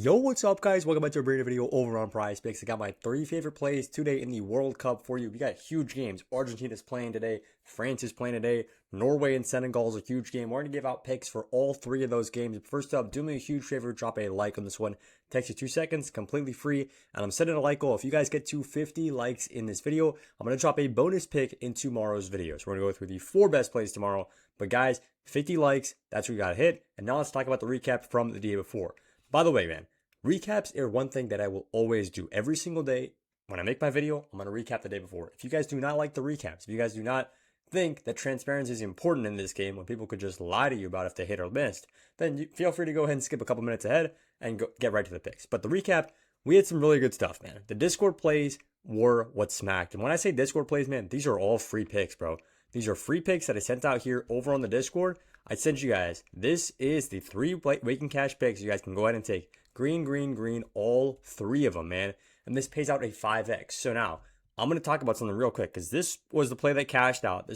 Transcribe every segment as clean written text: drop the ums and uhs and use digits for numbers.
Yo, what's up, guys? Welcome back to a brand new video over on PrizePicks. I got my 3 favorite plays today in the World Cup for you. We got huge games. Argentina's playing today. France is playing today. Norway and Senegal is a huge game. We're going to give out picks for all 3 of those games. First up, do me a huge favor. Drop a like on this one. Takes you 2 seconds, completely free. And I'm setting a like goal. If you guys get to 50 likes in this video, I'm going to drop a bonus pick in tomorrow's video. So we're going to go through the 4 best plays tomorrow. But guys, 50 likes, that's what we got to hit. And now let's talk about the recap from the day before. By the way, man, recaps are one thing that I will always do every single day. When I make my video, I'm going to recap the day before. If you guys do not like the recaps, if you guys do not think that transparency is important in this game when people could just lie to you about if they hit or missed, then feel free to go ahead and skip a couple minutes ahead and get right to the picks. But the recap, we had some really good stuff, man. The Discord plays were what smacked. And when I say Discord plays, man, these are all free picks, bro. These are free picks that I sent out here over on the Discord. I sent you guys. This is the 3 Waking Cash picks you guys can go ahead and take. Green, green, green, all 3 of them, man. And this pays out a 5x. So now, I'm going to talk about something real quick because this was the play that cashed out.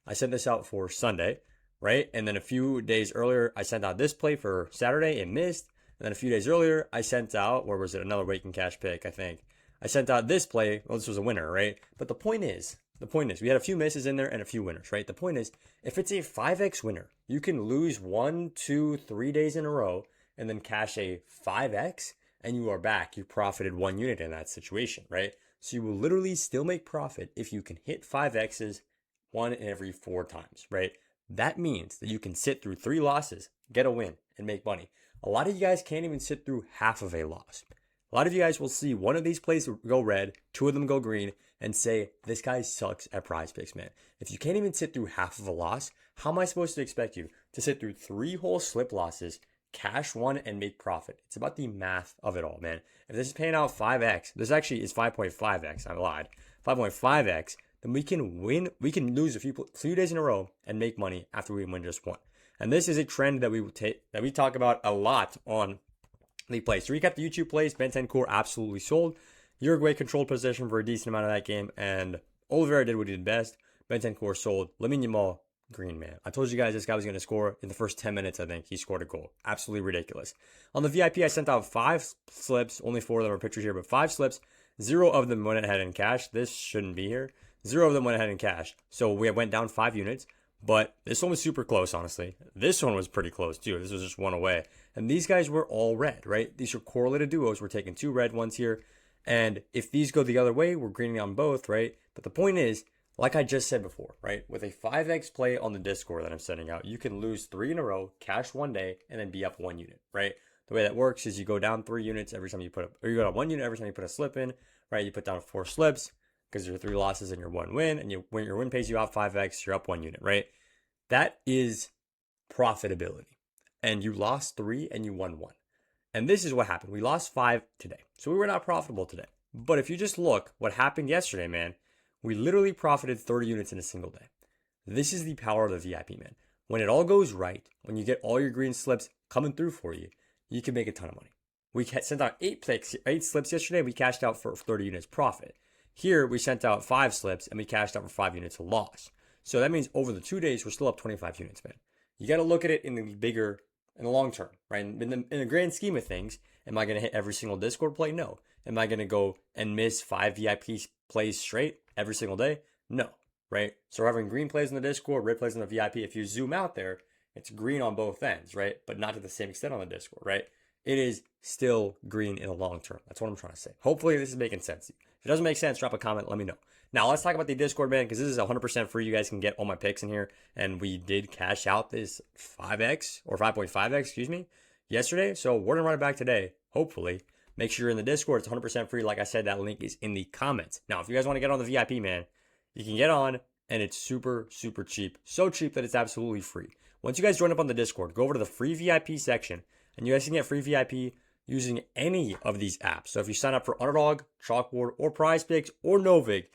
I sent this out for Sunday, right? And then a few days earlier, I sent out this play for Saturday. It missed. And then a few days earlier, I sent out, where was it? Another Waking Cash pick, I think. I sent out this play. Well, this was a winner, right? But the point is, we had a few misses in there and a few winners, right? The point is, if it's a 5x winner, you can lose 1, 2, 3 days in a row and then cash a 5x and you are back. You profited 1 unit in that situation, right? So you will literally still make profit if you can hit 5x's 1 in every 4 times, right? That means that you can sit through 3 losses, get a win, and make money. A lot of you guys can't even sit through half of a loss. A lot of you guys will see one of these plays go red, 2 of them go green, and say, this guy sucks at PrizePicks, man. If you can't even sit through half of a loss, how am I supposed to expect you to sit through 3 whole slip losses, cash 1, and make profit? It's about the math of it all, man. If this is paying out 5x, this actually is 5.5x, I lied, 5.5x, then we can win, we can lose a few days in a row and make money after we win just 1. And this is a trend that we talk about a lot on the plays. To recap the YouTube plays, Bentancur absolutely sold. Uruguay controlled possession for a decent amount of that game, and Oliveira did what he did best. Bentancur sold. Lamine Yamal, green, man. I told you guys this guy was going to score in the first 10 minutes, I think. He scored a goal. Absolutely ridiculous. On the VIP, I sent out 5 slips. Only 4 of them are pictures here, but 5 slips. 0 of them went ahead and cashed. This shouldn't be here. 0 of them went ahead and cashed. So we went down 5 units. But this one was super close, honestly. This one was pretty close, too. This was just 1 away. And these guys were all red, right? These are correlated duos. We're taking 2 red ones here. And if these go the other way, we're greening on both, right? But the point is, like I just said before, right? With a 5x play on the Discord that I'm sending out, you can lose 3 in a row, cash 1 day, and then be up 1 unit, right? The way that works is you go down 3 units every time you you go down 1 unit every time you put a slip in, right? You put down 4 slips because there are 3 losses and your 1 win, and when your win pays you out 5x, you're up 1 unit, right? That is profitability. And you lost 3 and you won 1. And this is what happened. We lost 5 today. So we were not profitable today. But if you just look what happened yesterday, man, we literally profited 30 units in a single day. This is the power of the VIP, man. When it all goes right, when you get all your green slips coming through for you, you can make a ton of money. We sent out 8 slips yesterday. We cashed out for 30 units profit. Here, we sent out 5 slips and we cashed out for 5 units of loss. So that means over the 2 days, we're still up 25 units, man. You got to look at it in the long term, right? In the grand scheme of things, am I going to hit every single Discord play? No. Am I going to go and miss 5 VIP plays straight every single day? No, right? So we're having green plays in the Discord, red plays in the VIP. If you zoom out there, it's green on both ends, right? But not to the same extent on the Discord, right? It is still green in the long term. That's what I'm trying to say. Hopefully this is making sense. If it doesn't make sense, drop a comment, let me know. Now let's talk about the Discord, man, because this is 100% free. You guys can get all my picks in here. And we did cash out this 5x or 5.5x, excuse me, yesterday. So we're going to run it back today, hopefully. Make sure you're in the Discord. It's 100% free. Like I said, that link is in the comments. Now, if you guys want to get on the VIP, man, you can get on, and it's super, super cheap. So cheap that it's absolutely free. Once you guys join up on the Discord, go over to the free VIP section, and you guys can get free VIP using any of these apps. So if you sign up for Underdog, Chalkboard, or PrizePicks, or Novig,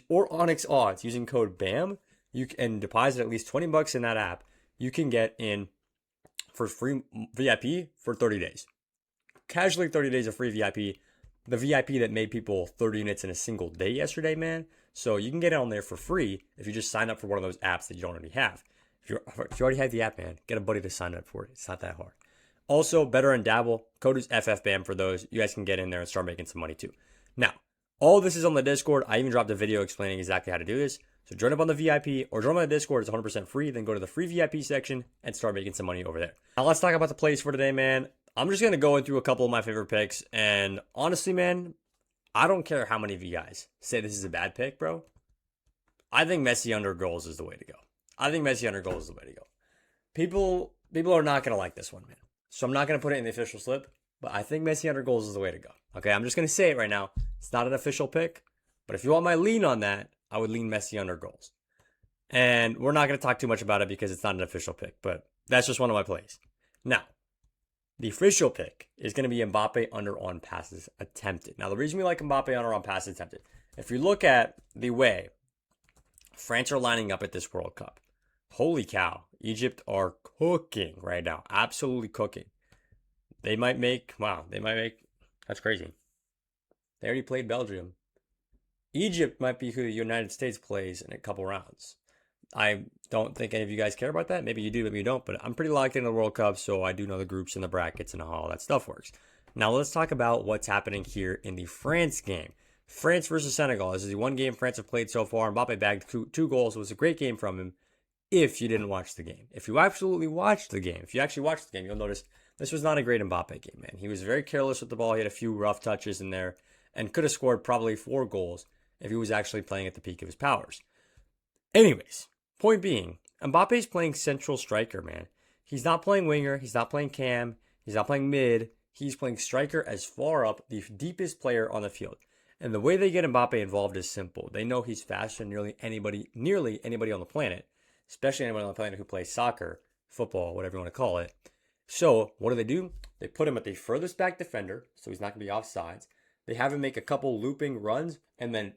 or Onyx Odds using code BAM, you can deposit at least $20 in that app. You can get in for free VIP for 30 days. Casually 30 days of free VIP. The VIP that made people 30 units in a single day yesterday, man. So you can get it on there for free if you just sign up for one of those apps that you don't already have. If you already have the app, man, get a buddy to sign up for it. It's not that hard. Also, Better and Dabble, code is FFBAM for those. You guys can get in there and start making some money too. Now, all this is on the Discord. I even dropped a video explaining exactly how to do this. So join up on the VIP or join on the Discord. It's 100% free. Then go to the free VIP section and start making some money over there. Now let's talk about the plays for today, man. I'm just going to go through a couple of my favorite picks. And honestly, man, I don't care how many of you guys say this is a bad pick, bro. I think Messi under goals is the way to go. I think Messi under goals is the way to go. People are not going to like this one, man. So I'm not going to put it in the official slip. But I think Messi under goals is the way to go. Okay, I'm just going to say it right now. It's not an official pick. But if you want my lean on that, I would lean Messi under goals. And we're not going to talk too much about it because it's not an official pick. But that's just one of my plays. Now, the official pick is going to be Mbappe under on passes attempted. Now, the reason we like Mbappe under on passes attempted, if you look at the way France are lining up at this World Cup, holy cow, Egypt are cooking right now. Absolutely cooking. They might make, that's crazy. They already played Belgium. Egypt might be who the United States plays in a couple rounds. I don't think any of you guys care about that. Maybe you do, maybe you don't. But I'm pretty locked into the World Cup, so I do know the groups and the brackets and how all that stuff works. Now let's talk about what's happening here in the France game. France versus Senegal. This is the one game France have played so far. Mbappe bagged two goals. It was a great game from him if you didn't watch the game. If you absolutely watched the game, if you actually watched the game, you'll notice this was not a great Mbappe game, man. He was very careless with the ball. He had a few rough touches in there and could have scored probably 4 goals if he was actually playing at the peak of his powers. Anyways, point being, Mbappe's playing central striker, man. He's not playing winger. He's not playing cam. He's not playing mid. He's playing striker as far up, the deepest player on the field. And the way they get Mbappe involved is simple. They know he's faster than nearly anybody on the planet, especially anyone on the planet who plays soccer, football, whatever you want to call it. So what do? They put him at the furthest back defender, so he's not going to be offsides. They have him make a couple looping runs and then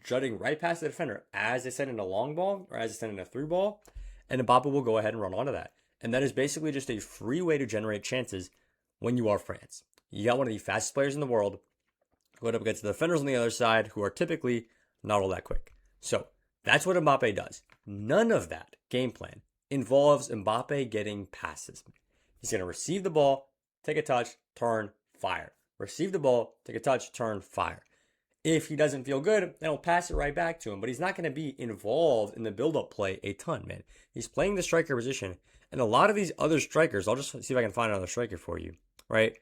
jutting right past the defender as they send in a long ball or as they send in a through ball, and Mbappe will go ahead and run onto that. And that is basically just a free way to generate chances when you are France. You got one of the fastest players in the world going up against the defenders on the other side who are typically not all that quick. So that's what Mbappe does. None of that game plan involves Mbappe getting passes. He's going to receive the ball, take a touch, turn, fire. Receive the ball, take a touch, turn, fire. If he doesn't feel good, then he'll pass it right back to him. But he's not going to be involved in the build-up play a ton, man. He's playing the striker position. And a lot of these other strikers, I'll just see if I can find another striker for you, right?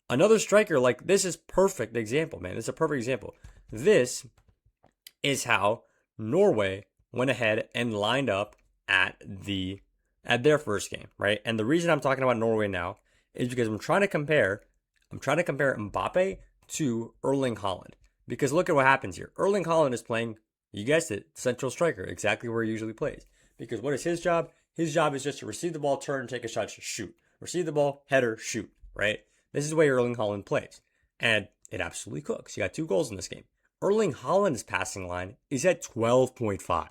Another striker, like this is perfect example, man. This is a perfect example. This is how Norway went ahead and lined up at their first game, right? And the reason I'm talking about Norway now is because I'm trying to compare Mbappe to Erling Haaland. Because look at what happens here. Erling Haaland is playing, you guessed it, central striker, exactly where he usually plays. Because what is his job? His job is just to receive the ball, turn, take a shot, shoot. Receive the ball, header, shoot, right? This is the way Erling Haaland plays. And it absolutely cooks. He got 2 goals in this game. Erling Haaland's passing line is at 12.5.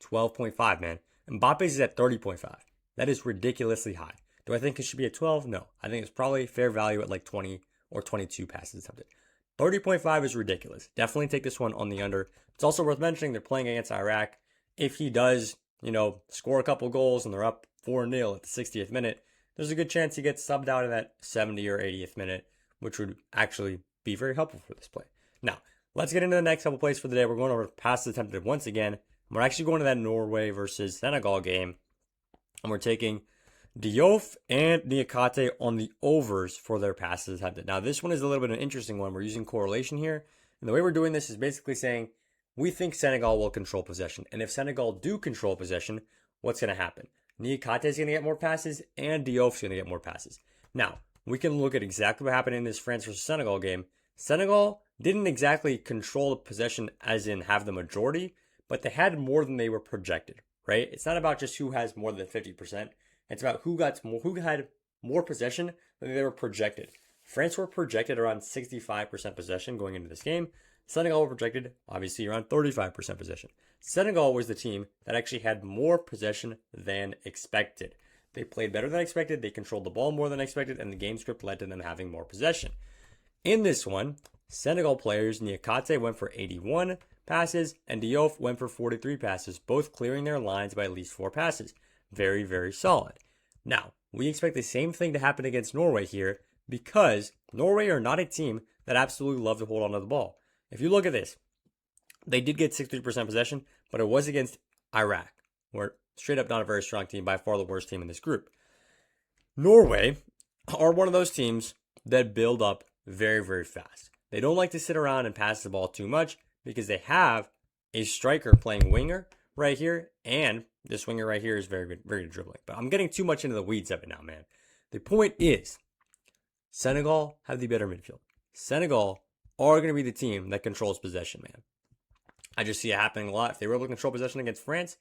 12.5, man. Mbappe's is at 30.5. That is ridiculously high. Do I think it should be at 12? No. I think it's probably fair value at like 20 or 22 passes attempted. 30.5 is ridiculous. Definitely take this one on the under. It's also worth mentioning they're playing against Iraq. If he does, score a couple goals and they're up 4-0 at the 60th minute, there's a good chance he gets subbed out in that 70 or 80th minute, which would actually be very helpful for this play. Now, let's get into the next couple plays for the day. We're going over passes attempted once again. We're actually going to that Norway versus Senegal game, and we're taking Diouf and Niakate on the overs for their passes attempted. Now, this one is a little bit of an interesting one. We're using correlation here. And the way we're doing this is basically saying we think Senegal will control possession. And if Senegal do control possession, what's going to happen? Niakate is going to get more passes and Diouf's going to get more passes. Now, we can look at exactly what happened in this France versus Senegal game. Senegal didn't exactly control the possession as in have the majority, but they had more than they were projected, right? It's not about just who has more than 50%. It's about who had more possession than they were projected. France were projected around 65% possession going into this game. Senegal were projected, obviously, around 35% possession. Senegal was the team that actually had more possession than expected. They played better than expected, they controlled the ball more than expected, and the game script led to them having more possession. In this one, Senegal players, Niakate went for 81 passes, and Diouf went for 43 passes, both clearing their lines by at least 4 passes. Very, very solid. Now, we expect the same thing to happen against Norway here because Norway are not a team that absolutely love to hold on to the ball. If you look at this, they did get 63% possession, but it was against Iraq, where straight up not a very strong team, by far the worst team in this group. Norway are one of those teams that build up very, very fast. They don't like to sit around and pass the ball too much because they have a striker playing winger right here, and this winger right here is very good, very good dribbling. But I'm getting too much into the weeds of it now, man. The point is, Senegal have the better midfield. Senegal are going to be the team that controls possession, man. I just see it happening a lot. If they were able to control possession against France,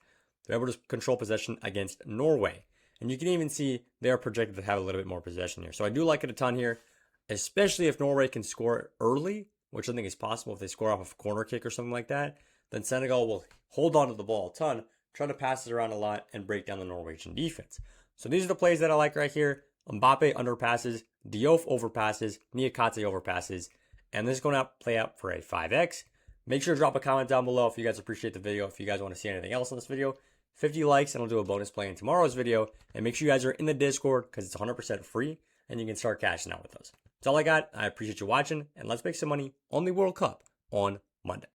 they're able to control possession against Norway. And you can even see they're projected to have a little bit more possession here. So I do like it a ton here, especially if Norway can score early, which I think is possible if they score off of a corner kick or something like that. Then Senegal will hold on to the ball a ton, try to pass it around a lot, and break down the Norwegian defense. So these are the plays that I like right here. Mbappe underpasses, Diouf overpasses, Niakate overpasses, and this is going to play out for a 5x. Make sure to drop a comment down below if you guys appreciate the video. If you guys want to see anything else on this video, 50 likes and I'll do a bonus play in tomorrow's video. And make sure you guys are in the Discord because it's 100% free and you can start cashing out with us. That's all I got. I appreciate you watching, and let's make some money on the World Cup on Monday.